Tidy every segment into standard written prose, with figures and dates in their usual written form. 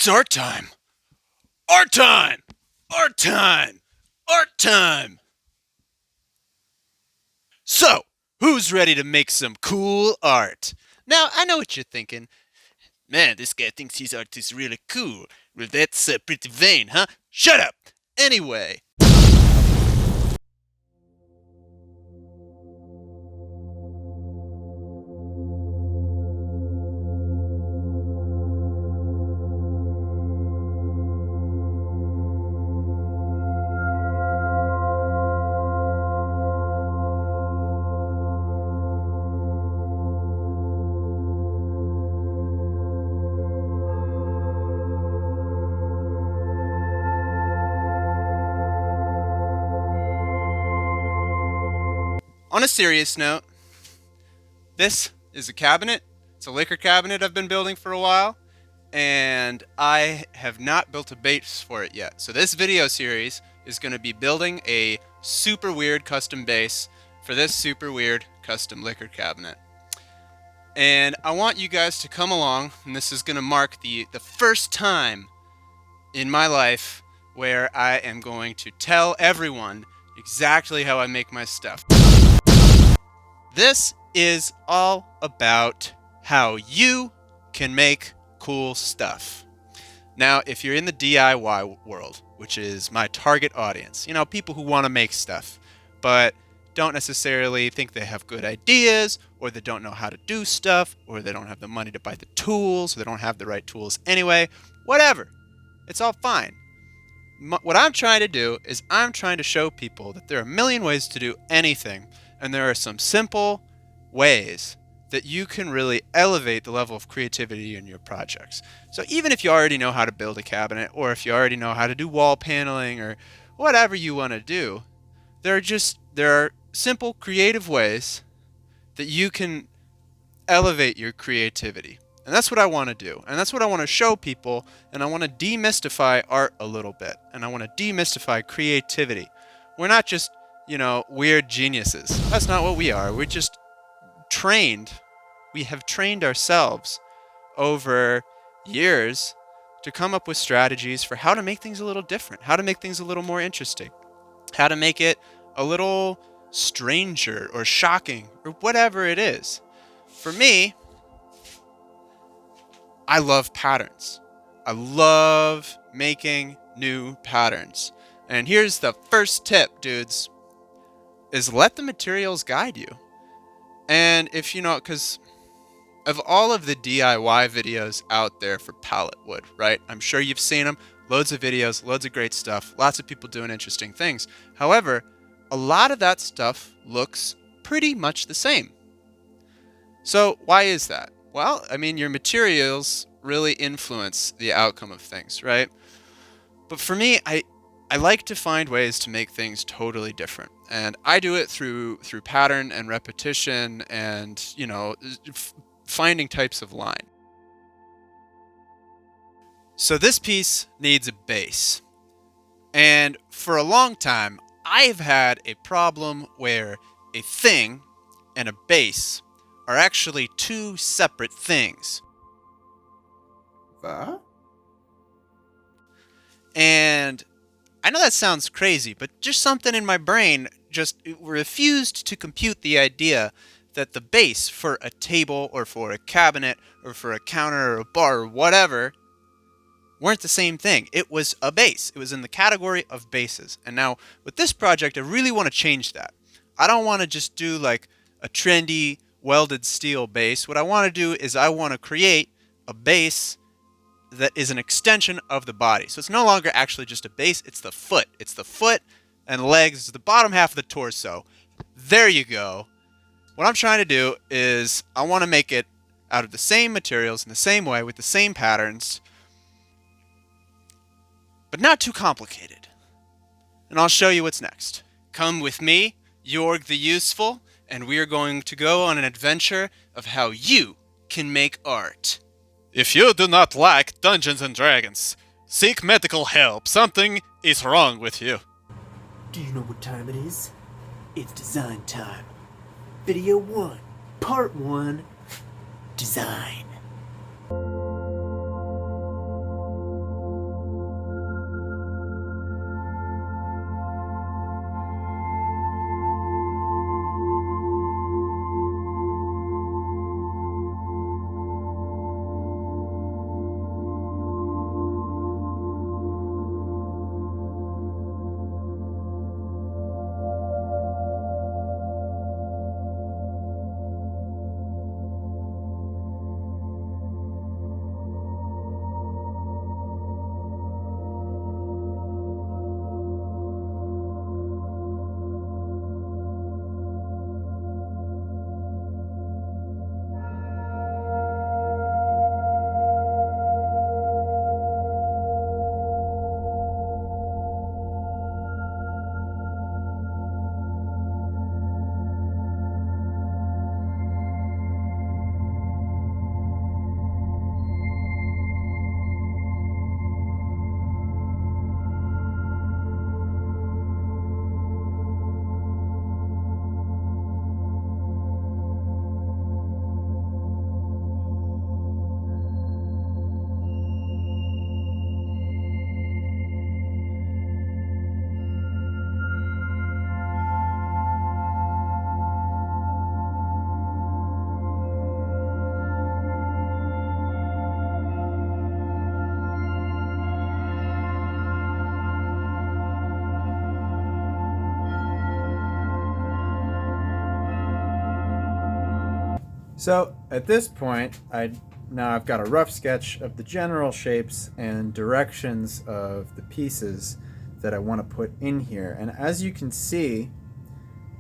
It's art time! Art time! Art time! Art time! So, who's ready to make some cool art? Now, I know what you're thinking. Man, this guy thinks his art is really cool. Well, that's pretty vain, huh? Shut up! Anyway. On a serious note, this is a cabinet. It's a liquor cabinet I've been building for a while, and I have not built a base for it yet. So this video series is going to be building a super weird custom base for this super weird custom liquor cabinet. And I want you guys to come along, and this is going to mark the first time in my life where I am going to tell everyone exactly how I make my stuff. This is all about how you can make cool stuff. Now, if you're in the DIY world, which is my target audience, people who want to make stuff, but don't necessarily think they have good ideas, or they don't know how to do stuff, or they don't have the money to buy the tools, or they don't have the right tools anyway, whatever. It's all fine. What I'm trying to do is I'm trying to show people that there are a million ways to do anything, and there are some simple ways that you can really elevate the level of creativity in your projects. So even if you already know how to build a cabinet, or if you already know how to do wall paneling, or whatever you want to do, there are simple creative ways that you can elevate your creativity. And that's what I want to do. And that's what I want to show people. And I want to demystify art a little bit. And I want to demystify creativity. We're not just, weird geniuses. That's not what we are. We're just trained. We have trained ourselves over years to come up with strategies for how to make things a little different, how to make things a little more interesting, how to make it a little stranger or shocking or whatever it is. For me, I love patterns. I love making new patterns. And here's the first tip, dudes, is let the materials guide you. And if because of all of the DIY videos out there for pallet wood, right? I'm sure you've seen them. Loads of videos, loads of great stuff, lots of people doing interesting things. However, a lot of that stuff looks pretty much the same. So why is that? Well, your materials really influence the outcome of things, right? But for me, I like to find ways to make things totally different. And I do it through pattern and repetition and, finding types of line. So this piece needs a base. And for a long time, I've had a problem where a thing and a base are actually two separate things. And I know that sounds crazy, but just something in my brain just refused to compute the idea that the base for a table or for a cabinet or for a counter or a bar or whatever weren't the same thing. It was a base. It was in the category of bases. And now with this project, I really want to change that. I don't want to just do like a trendy welded steel base. What I want to do is I want to create a base that is an extension of the body. So it's no longer actually just a base, it's the foot. It's the foot and legs, it's the bottom half of the torso. There you go. What I'm trying to do is I want to make it out of the same materials in the same way with the same patterns, but not too complicated. And I'll show you what's next. Come with me, Jorg the Useful, and we are going to go on an adventure of how you can make art. If you do not like Dungeons and Dragons, seek medical help. Something is wrong with you. Do you know what time it is? It's design time. Video 1, Part 1, Design. So at this point, now I've got a rough sketch of the general shapes and directions of the pieces that I want to put in here. And as you can see,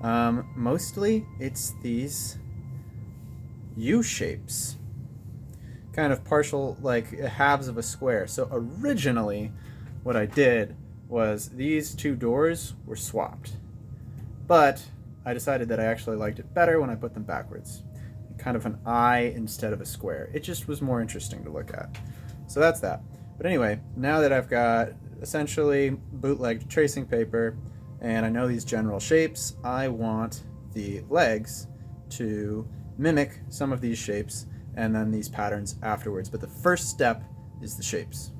mostly it's these U shapes, kind of partial, like halves of a square. So originally, what I did was these two doors were swapped, but I decided that I actually liked it better when I put them backwards. Kind of an eye instead of a square. It just was more interesting to look at. So that's that. But anyway, now that I've got essentially bootlegged tracing paper and I know these general shapes, I want the legs to mimic some of these shapes and then these patterns afterwards. But the first step is the shapes.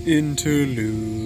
Interlude.